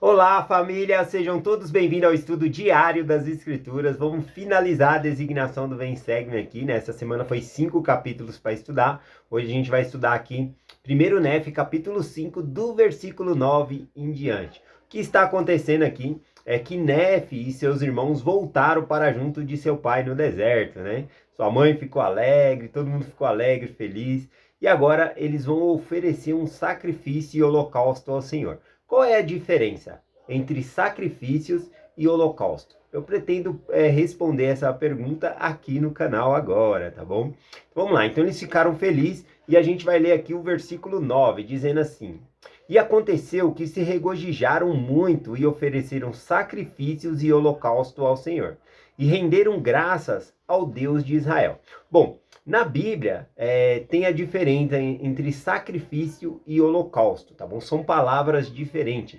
Olá, família! Sejam todos bem-vindos ao estudo diário das Escrituras. Vamos finalizar a designação do Vem Segue-me aqui, né? Essa semana foi 5 capítulos para estudar. Hoje a gente vai estudar aqui 1º Nefe, capítulo 5, do versículo 9 em diante. O que está acontecendo aqui é que Nefe e seus irmãos voltaram para junto de seu pai no deserto, né? Sua mãe ficou alegre, todo mundo ficou alegre, feliz. E agora eles vão oferecer um sacrifício e holocausto ao Senhor. Qual é a diferença entre sacrifícios e holocausto? Eu pretendo responder essa pergunta aqui no canal agora, tá bom? Vamos lá, então eles ficaram felizes e a gente vai ler aqui o versículo 9, dizendo assim: E aconteceu que se regozijaram muito e ofereceram sacrifícios e holocausto ao Senhor, e renderam graças ao Deus de Israel. Bom, na Bíblia, tem a diferença entre sacrifício e holocausto, tá bom? São palavras diferentes.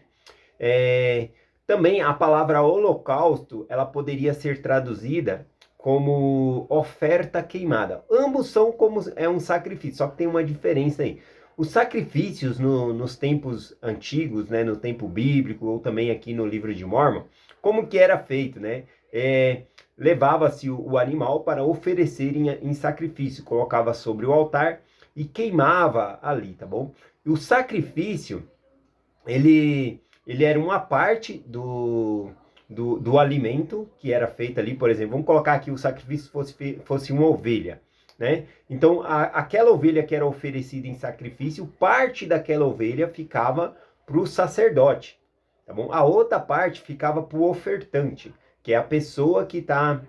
Também a palavra holocausto, ela poderia ser traduzida como oferta queimada. Ambos são como um sacrifício, só que tem uma diferença aí. Os sacrifícios nos tempos antigos, né, no tempo bíblico, ou também aqui no livro de Mórmon, como que era feito, né? Levava-se o animal para oferecer em sacrifício, colocava sobre o altar e queimava ali, tá bom? E o sacrifício, ele era uma parte do alimento que era feito ali. Por exemplo, vamos colocar aqui o sacrifício fosse uma ovelha, né? Então, aquela ovelha que era oferecida em sacrifício, parte daquela ovelha ficava para o sacerdote, tá bom? A outra parte ficava para o ofertante, que é a pessoa que está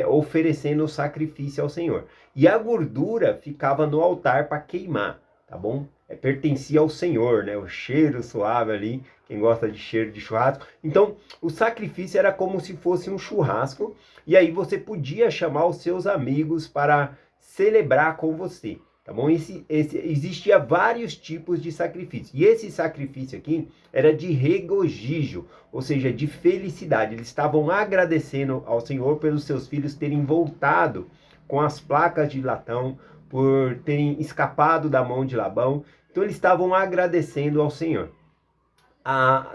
oferecendo o sacrifício ao Senhor. E a gordura ficava no altar para queimar, tá bom? Pertencia ao Senhor, né? O cheiro suave ali, quem gosta de cheiro de churrasco. Então, o sacrifício era como se fosse um churrasco, e aí você podia chamar os seus amigos para celebrar com você, tá bom? Existia vários tipos de sacrifício, e esse sacrifício aqui era de regozijo, ou seja, de felicidade. Eles estavam agradecendo ao Senhor pelos seus filhos terem voltado com as placas de latão, por terem escapado da mão de Labão. Então eles estavam agradecendo ao Senhor.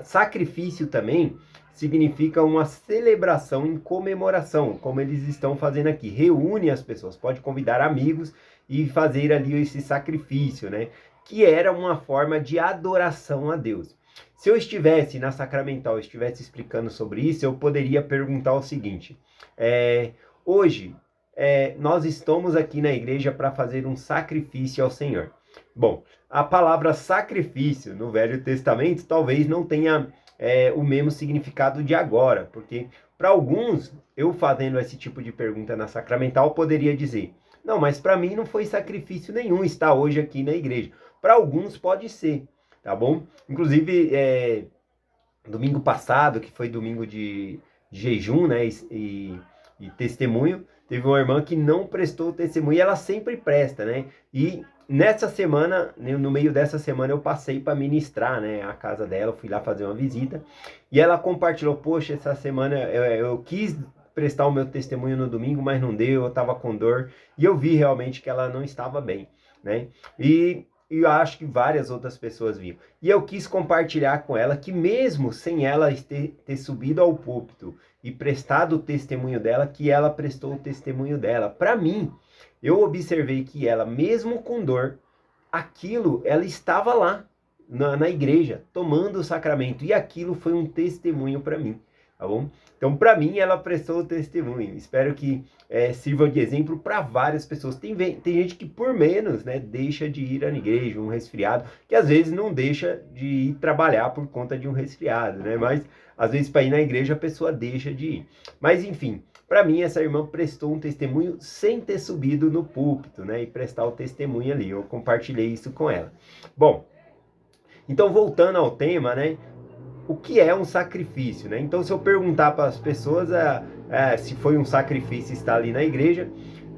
Sacrifício também significa uma celebração em comemoração, como eles estão fazendo aqui. Reúne as pessoas, pode convidar amigos e fazer ali esse sacrifício, né? Que era uma forma de adoração a Deus. Se eu estivesse na Sacramental, estivesse explicando sobre isso, eu poderia perguntar o seguinte: hoje nós estamos aqui na igreja para fazer um sacrifício ao Senhor. Bom, a palavra sacrifício no Velho Testamento talvez não tenha o mesmo significado de agora, porque para alguns, eu fazendo esse tipo de pergunta na Sacramental, poderia dizer: não, mas para mim não foi sacrifício nenhum estar hoje aqui na igreja. Para alguns pode ser, tá bom? Inclusive, domingo passado, que foi domingo de jejum, né, e testemunho, teve uma irmã que não prestou testemunho, e ela sempre presta, né? E nessa semana, no meio dessa semana, eu passei para ministrar, né, a casa dela, fui lá fazer uma visita, e ela compartilhou: poxa, essa semana eu quis prestar o meu testemunho no domingo, mas não deu, eu estava com dor, e eu vi realmente que ela não estava bem, né? E eu acho que várias outras pessoas viram. E eu quis compartilhar com ela que mesmo sem ela ter subido ao púlpito e prestado o testemunho dela, que ela prestou o testemunho dela. Para mim, eu observei que ela, mesmo com dor, ela estava lá na igreja, tomando o sacramento. E aquilo foi um testemunho para mim, tá bom? Então, para mim, ela prestou o testemunho. Espero que sirva de exemplo para várias pessoas. Tem gente que, por menos, né, deixa de ir à igreja, um resfriado, que às vezes não deixa de ir trabalhar por conta de um resfriado, né? Mas, às vezes, para ir na igreja, a pessoa deixa de ir. Mas, enfim, para mim, essa irmã prestou um testemunho sem ter subido no púlpito, né? E prestar o testemunho ali. Eu compartilhei isso com ela. Bom, então, voltando ao tema, né? O que é um sacrifício, né? Então, se eu perguntar para as pessoas se foi um sacrifício estar ali na igreja,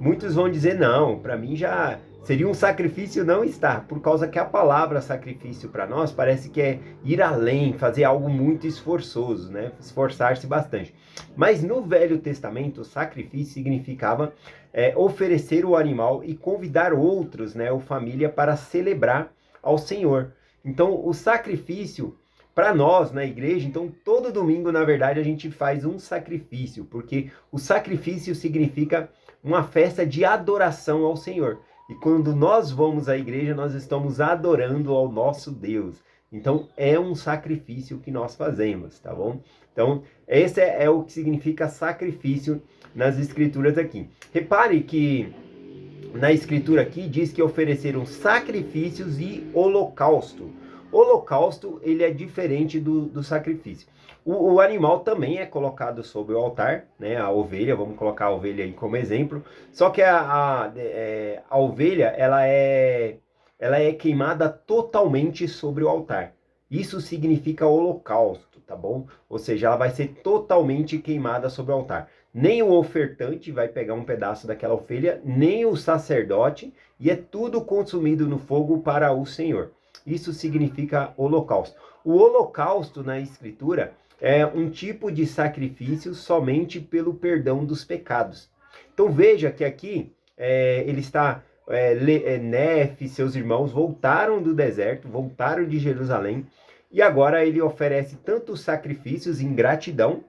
muitos vão dizer: não, para mim já seria um sacrifício não estar, por causa que a palavra sacrifício para nós parece que é ir além, fazer algo muito esforçoso, né? Esforçar-se bastante. Mas no Velho Testamento, o sacrifício significava oferecer o animal e convidar outros, né, ou família, para celebrar ao Senhor. Então, o sacrifício Para nós, na igreja, então, todo domingo, na verdade, a gente faz um sacrifício, porque o sacrifício significa uma festa de adoração ao Senhor. E quando nós vamos à igreja, nós estamos adorando ao nosso Deus. Então, é um sacrifício que nós fazemos, tá bom? Então, esse é o que significa sacrifício nas escrituras aqui. Repare que na escritura aqui diz que ofereceram sacrifícios e holocausto. Holocausto, ele é diferente do sacrifício. O animal também é colocado sobre o altar, né? A ovelha, vamos colocar a ovelha aí como exemplo. Só que a ovelha, ela é queimada totalmente sobre o altar. Isso significa holocausto, tá bom? Ou seja, ela vai ser totalmente queimada sobre o altar. Nem o ofertante vai pegar um pedaço daquela ovelha, nem o sacerdote, e é tudo consumido no fogo para o Senhor. Isso significa holocausto. O holocausto na escritura é um tipo de sacrifício somente pelo perdão dos pecados. Então veja que aqui ele está... Nefe e seus irmãos voltaram do deserto, voltaram de Jerusalém, e agora ele oferece tantos sacrifícios em gratidão,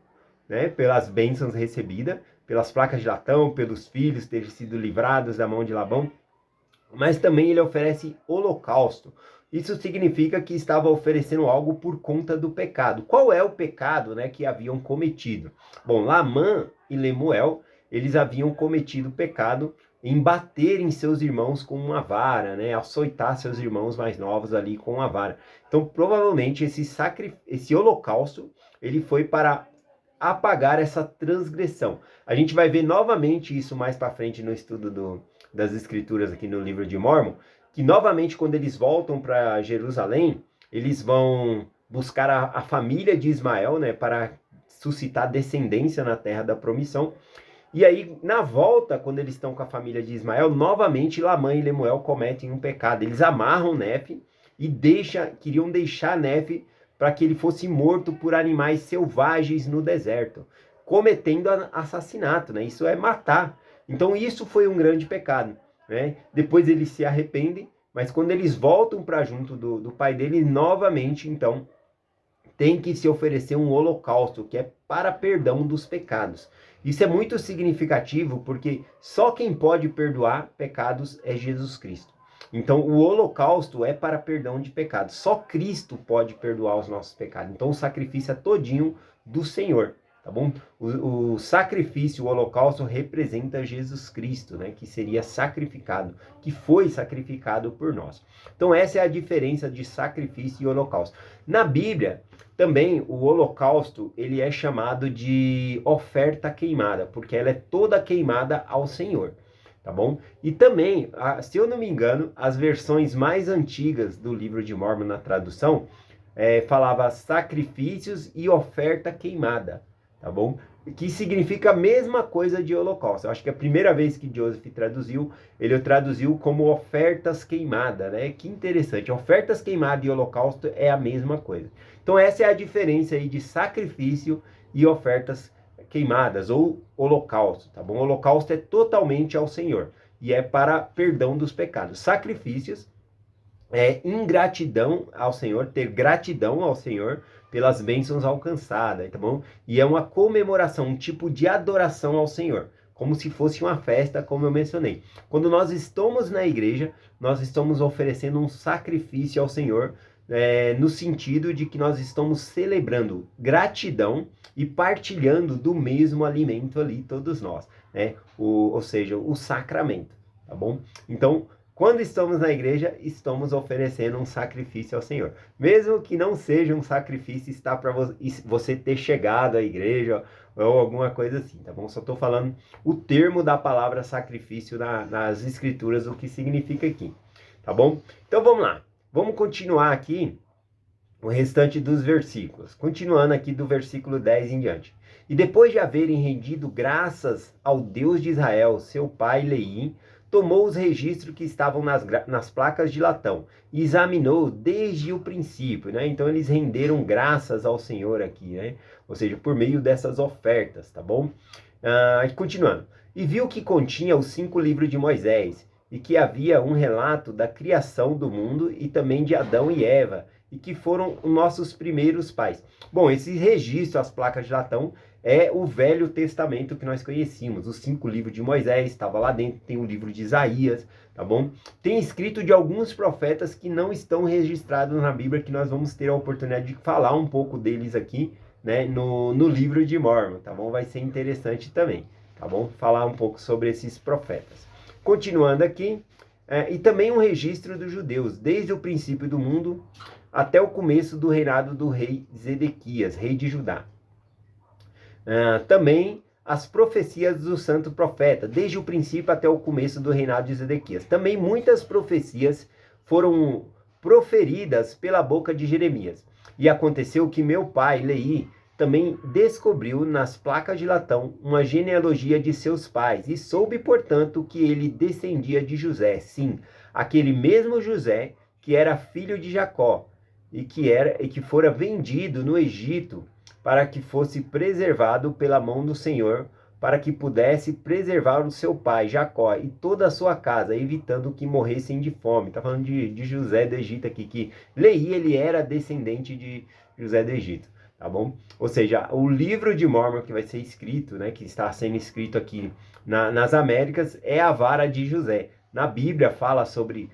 né, pelas bênçãos recebidas, pelas placas de latão, pelos filhos terem sido livrados da mão de Labão, mas também ele oferece holocausto. Isso significa que estava oferecendo algo por conta do pecado. Qual é o pecado, né, que haviam cometido? Bom, Lamã e Lemuel, eles haviam cometido pecado em bater em seus irmãos com uma vara, né, açoitar seus irmãos mais novos ali com uma vara. Então, provavelmente, esse holocausto, ele foi para apagar essa transgressão. A gente vai ver novamente isso mais para frente no estudo das escrituras aqui no livro de Mórmon, que novamente quando eles voltam para Jerusalém, eles vão buscar a família de Ismael, né, para suscitar descendência na terra da promissão. E aí, na volta, quando eles estão com a família de Ismael, novamente Lamã e Lemuel cometem um pecado. Eles amarram Nefe e queriam deixar Nefe para que ele fosse morto por animais selvagens no deserto, cometendo assassinato, né? Isso é matar. Então isso foi um grande pecado, né? Depois eles se arrependem, mas quando eles voltam para junto do pai dele, novamente, então, tem que se oferecer um holocausto, que é para perdão dos pecados. Isso é muito significativo, porque só quem pode perdoar pecados é Jesus Cristo. Então, o holocausto é para perdão de pecados. Só Cristo pode perdoar os nossos pecados. Então, o sacrifício é todinho do Senhor, tá bom? O sacrifício, o holocausto, representa Jesus Cristo, né? Que seria sacrificado, que foi sacrificado por nós. Então, essa é a diferença de sacrifício e holocausto. Na Bíblia, também, o holocausto, ele é chamado de oferta queimada, porque ela é toda queimada ao Senhor. Tá bom? E também, se eu não me engano, as versões mais antigas do livro de Mórmon na tradução falava sacrifícios e oferta queimada, tá bom? Que significa a mesma coisa de holocausto. Eu acho que a primeira vez que Joseph traduziu, ele traduziu como ofertas queimadas, né? Que interessante, ofertas queimadas e holocausto é a mesma coisa. Então essa é a diferença aí de sacrifício e ofertas queimadas ou holocausto, tá bom? O holocausto é totalmente ao Senhor e é para perdão dos pecados. Sacrifícios é ingratidão ao Senhor, ter gratidão ao Senhor pelas bênçãos alcançadas, tá bom? E é uma comemoração, um tipo de adoração ao Senhor, como se fosse uma festa, como eu mencionei. Quando nós estamos na igreja, nós estamos oferecendo um sacrifício ao Senhor, no sentido de que nós estamos celebrando gratidão e partilhando do mesmo alimento ali, todos nós, né? Ou seja, o sacramento, tá bom? Então, quando estamos na igreja, estamos oferecendo um sacrifício ao Senhor. Mesmo que não seja um sacrifício, está para você ter chegado à igreja ou alguma coisa assim, tá bom? Só estou falando o termo da palavra sacrifício nas escrituras, o que significa aqui, tá bom? Então vamos lá. Vamos continuar aqui o restante dos versículos. Continuando aqui do versículo 10 em diante. E depois de haverem rendido graças ao Deus de Israel, seu pai Leí, tomou os registros que estavam nas placas de latão e examinou desde o princípio, né? Então eles renderam graças ao Senhor aqui, né? Ou seja, por meio dessas ofertas, tá bom? Continuando. E viu que continha os 5 livros de Moisés, e que havia um relato da criação do mundo e também de Adão e Eva, e que foram os nossos primeiros pais. Bom, esse registro, as placas de latão, é o Velho Testamento que nós conhecíamos. Os 5 livros de Moisés, estava lá dentro, tem o livro de Isaías, tá bom? Tem escrito de alguns profetas que não estão registrados na Bíblia, que nós vamos ter a oportunidade de falar um pouco deles aqui, né, no livro de Mórmon, tá bom? Vai ser interessante também, tá bom? Falar um pouco sobre esses profetas. Continuando aqui, e também um registro dos judeus, desde o princípio do mundo até o começo do reinado do rei Zedequias, rei de Judá. Também as profecias do santo profeta, desde o princípio até o começo do reinado de Zedequias. Também muitas profecias foram proferidas pela boca de Jeremias. E aconteceu que meu pai, Leí, também descobriu nas placas de latão uma genealogia de seus pais e soube, portanto, que ele descendia de José, sim, aquele mesmo José que era filho de Jacó e que fora vendido no Egito para que fosse preservado pela mão do Senhor, para que pudesse preservar o seu pai, Jacó, e toda a sua casa, evitando que morressem de fome. Está falando de José do Egito aqui, que Leí, ele era descendente de José do Egito, tá bom? Ou seja, o livro de Mórmon que vai ser escrito, né, que está sendo escrito aqui nas Américas, é a vara de José. Na Bíblia fala sobre,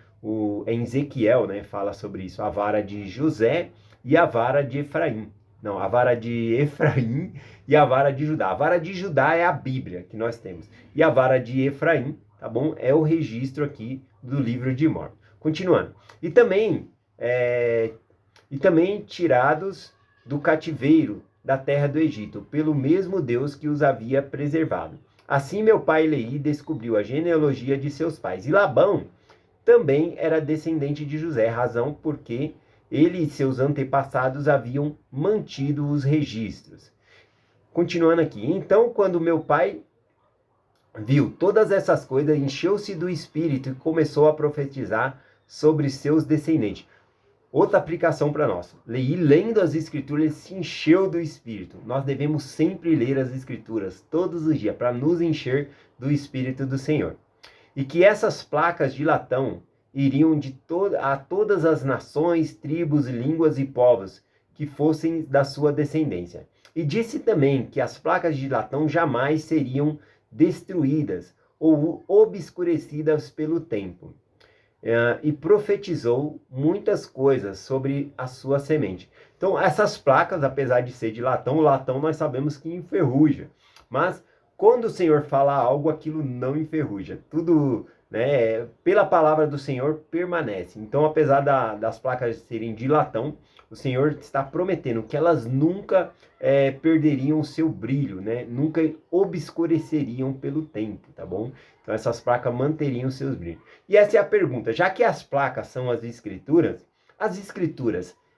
em Ezequiel, né, fala sobre isso, a vara de José e a vara de Efraim. Não, a vara de Efraim e a vara de Judá. A vara de Judá é a Bíblia que nós temos. E a vara de Efraim, tá bom? É o registro aqui do livro de Mórmon. Continuando. E também tirados do cativeiro da terra do Egito, pelo mesmo Deus que os havia preservado. Assim meu pai Leí descobriu a genealogia de seus pais. E Labão também era descendente de José, razão porque ele e seus antepassados haviam mantido os registros. Continuando aqui. Então, quando meu pai viu todas essas coisas, encheu-se do Espírito e começou a profetizar sobre seus descendentes. Outra aplicação para nós. Leí, lendo as Escrituras, ele se encheu do Espírito. Nós devemos sempre ler as Escrituras, todos os dias, para nos encher do Espírito do Senhor. E que essas placas de latão iriam a todas as nações, tribos, línguas e povos que fossem da sua descendência. E disse também que as placas de latão jamais seriam destruídas ou obscurecidas pelo tempo. E profetizou muitas coisas sobre a sua semente. Então, essas placas, apesar de ser de latão, o latão nós sabemos que enferruja. Mas, quando o Senhor fala algo, aquilo não enferruja. Tudo, né, pela palavra do Senhor permanece. Então, apesar das placas serem de latão, o Senhor está prometendo que elas nunca perderiam o seu brilho, né? Nunca obscureceriam pelo tempo, tá bom? Então, essas placas manteriam seus brilhos. E essa é a pergunta. Já que as placas são as escrituras,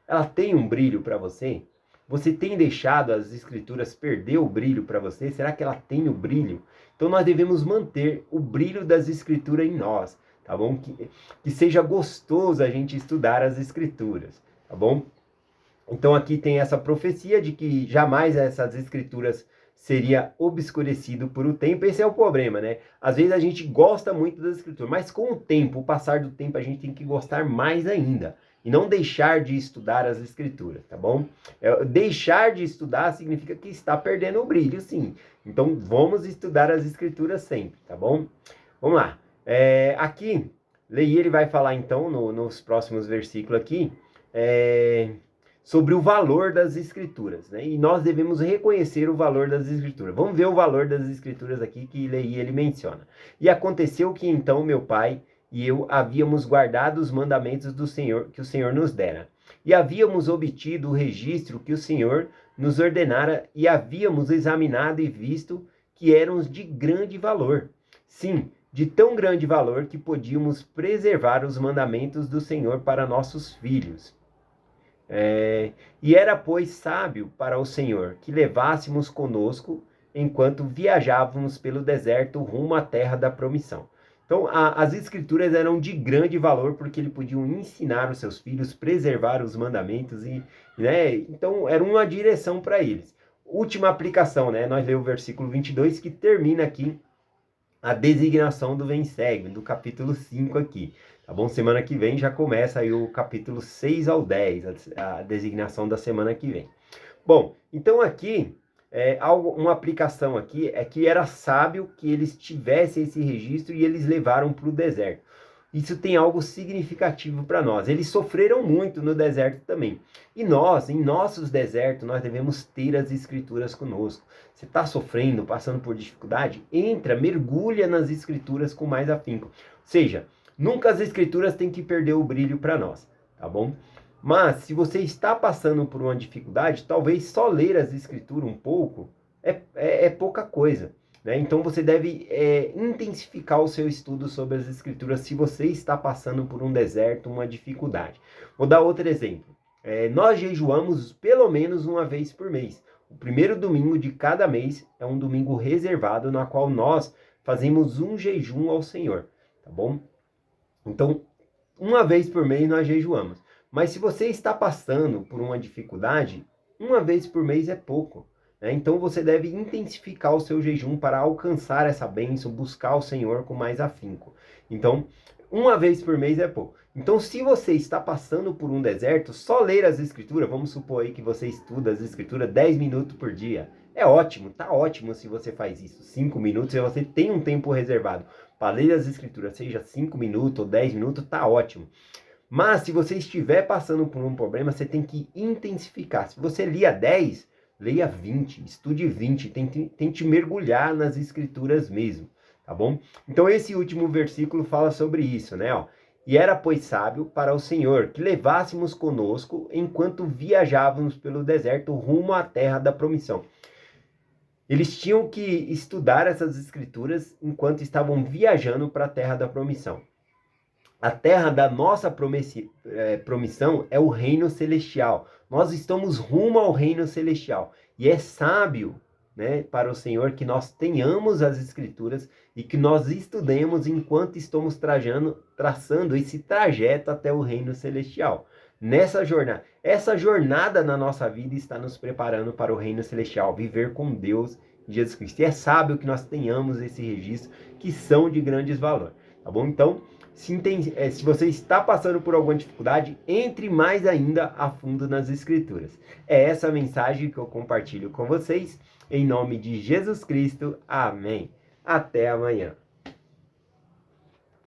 elas têm um brilho para você? Você tem deixado as escrituras perder o brilho para você? Será que ela tem o brilho? Então, nós devemos manter o brilho das escrituras em nós, tá bom? Que seja gostoso a gente estudar as escrituras, tá bom? Então, aqui tem essa profecia de que jamais essas escrituras seria obscurecido por o tempo. Esse é o problema, né? Às vezes a gente gosta muito das escrituras, mas com o tempo, o passar do tempo, a gente tem que gostar mais ainda. E não deixar de estudar as escrituras, tá bom? Deixar de estudar significa que está perdendo o brilho, sim. Então, vamos estudar as escrituras sempre, tá bom? Vamos lá. Aqui, Leí, ele vai falar, então, nos próximos versículos aqui, sobre o valor das escrituras, né? E nós devemos reconhecer o valor das escrituras. Vamos ver o valor das escrituras aqui que Leí, ele menciona. E aconteceu que, então, meu pai e eu havíamos guardado os mandamentos do Senhor, que o Senhor nos dera. E havíamos obtido o registro que o Senhor nos ordenara e havíamos examinado e visto que eram de grande valor. Sim, de tão grande valor que podíamos preservar os mandamentos do Senhor para nossos filhos. E era, pois, sábio para o Senhor que levássemos conosco enquanto viajávamos pelo deserto rumo à terra da promissão. Então, as escrituras eram de grande valor porque ele podiam ensinar os seus filhos, preservar os mandamentos, né? Então, era uma direção para eles. Última aplicação, né? Nós lemos o versículo 22, que termina aqui a designação do Vem Segue, do capítulo 5 aqui, tá bom? Semana que vem já começa aí o capítulo 6 ao 10, a designação da semana que vem. Bom, então aqui, uma aplicação aqui é que era sábio que eles tivessem esse registro e eles levaram para o deserto. Isso tem algo significativo para nós. Eles sofreram muito no deserto também. E nós, em nossos desertos, nós devemos ter as escrituras conosco. Você está sofrendo, passando por dificuldade? Entra, mergulha nas escrituras com mais afinco. Ou seja, nunca as escrituras têm que perder o brilho para nós, tá bom? Mas se você está passando por uma dificuldade, talvez só ler as escrituras um pouco é pouca coisa. Né? Então você deve intensificar o seu estudo sobre as escrituras se você está passando por um deserto, uma dificuldade. Vou dar outro exemplo. Nós jejuamos pelo menos uma vez por mês. O primeiro domingo de cada mês é um domingo reservado na qual nós fazemos um jejum ao Senhor, tá bom? Então, uma vez por mês nós jejuamos. Mas se você está passando por uma dificuldade, uma vez por mês é pouco. Né? Então você deve intensificar o seu jejum para alcançar essa bênção, buscar o Senhor com mais afinco. Então, uma vez por mês é pouco. Então, se você está passando por um deserto, só ler as escrituras, vamos supor aí que você estuda as escrituras 10 minutos por dia. É ótimo, tá ótimo se você faz isso. 5 minutos, se você tem um tempo reservado para ler as escrituras, seja 5 minutos ou 10 minutos, tá ótimo. Mas se você estiver passando por um problema, você tem que intensificar. Se você lia 10, leia 20, estude 20, tente mergulhar nas escrituras mesmo, tá bom? Então esse último versículo fala sobre isso, né? Ó, e era, pois, sábio para o Senhor que levássemos conosco enquanto viajávamos pelo deserto rumo à terra da promissão. Eles tinham que estudar essas escrituras enquanto estavam viajando para a terra da promissão. A terra da nossa promissão é o reino celestial. Nós estamos rumo ao reino celestial. E é sábio, né, para o Senhor que nós tenhamos as escrituras e que nós estudemos enquanto estamos traçando esse trajeto até o reino celestial. Essa jornada na nossa vida está nos preparando para o reino celestial, viver com Deus em Jesus Cristo. E é sábio que nós tenhamos esse registro, que são de grandes valor, tá bom? Então, se você está passando por alguma dificuldade, entre mais ainda a fundo nas escrituras. É essa mensagem que eu compartilho com vocês. Em nome de Jesus Cristo. Amém. Até amanhã.